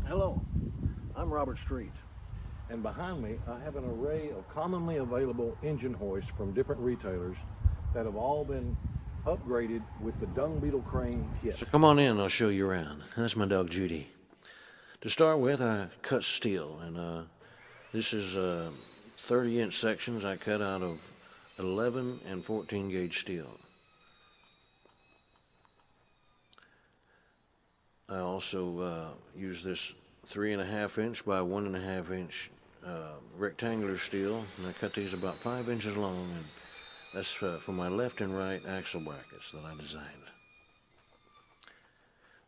Hello, I'm Robert Street, and behind me I have an array of commonly available engine hoists from different retailers that have all been upgraded with the dung beetle crane kit. So come on in, I'll show you around. That's my dog Judy. To start with, I cut steel, and this is 30-inch sections I cut out of 11 and 14 gauge steel. I also use this 3.5 inch by 1.5 inch rectangular steel, and I cut these about 5 inches long, and that's for my left and right axle brackets that I designed.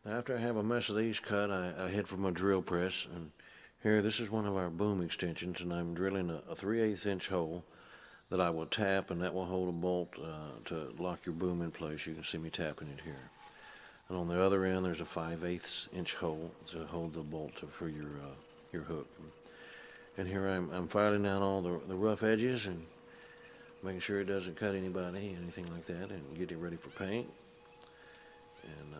Now, after I have a mess of these cut, I head for my drill press, and here, this is one of our boom extensions, and I'm drilling a 3/8 inch hole that I will tap, and that will hold a bolt to lock your boom in place. You can see me tapping it here. And on the other end, there's a 5/8 inch hole to hold the bolt for your hook. And here I'm filing out all the rough edges and making sure it doesn't cut anybody, anything like that, and get it ready for paint. And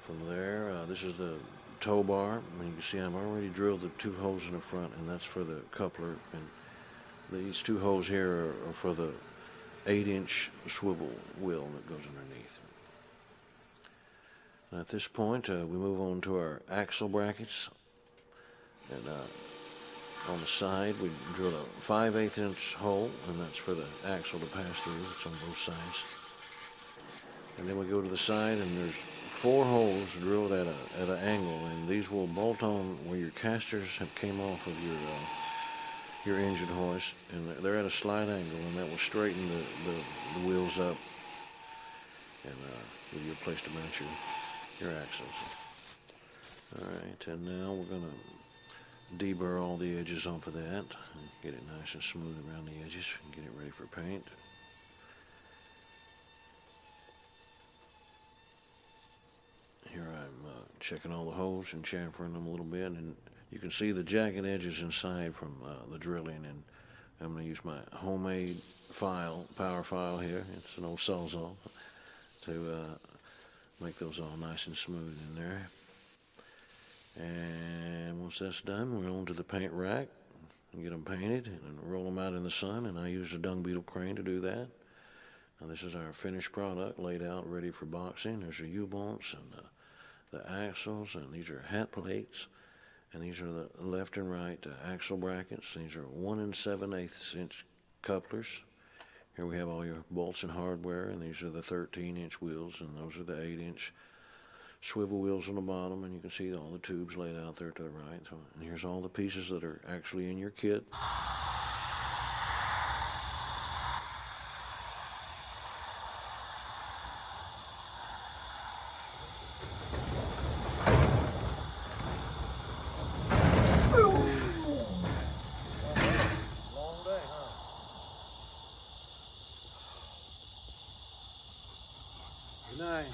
from there, this is the tow bar. And you can see I've already drilled the 2 holes in the front, and that's for the coupler. And these 2 holes here are for the 8-inch swivel wheel that goes underneath. At this point, we move on to our axle brackets, and on the side we drill a 5/8 inch hole, and that's for the axle to pass through. It's on both sides. And then we go to the side, and there's 4 holes drilled at an angle, and these will bolt on where your casters have came off of your engine hoist, and they're at a slight angle, and that will straighten the wheels up and give you a place to mount your axles. Alright, and now we're going to deburr all the edges off of that and get it nice and smooth around the edges and get it ready for paint. Here I'm checking all the holes and chamfering them a little bit, and you can see the jagged edges inside from the drilling, and I'm going to use my homemade power file here. It's an old Sawzall to make those all nice and smooth in there. And once that's done, we're on to the paint rack and get them painted and roll them out in the sun, and I use a dung beetle crane to do that. Now this is our finished product laid out ready for boxing. There's the U-bolts and the axles, and these are hat plates, and these are the left and right axle brackets. These are 1 7/8 inch couplers. Here we have all your bolts and hardware, and these are the 13-inch wheels, and those are the 8-inch swivel wheels on the bottom, and you can see all the tubes laid out there to the right. So, and here's all the pieces that are actually in your kit. Long day, huh? Good night.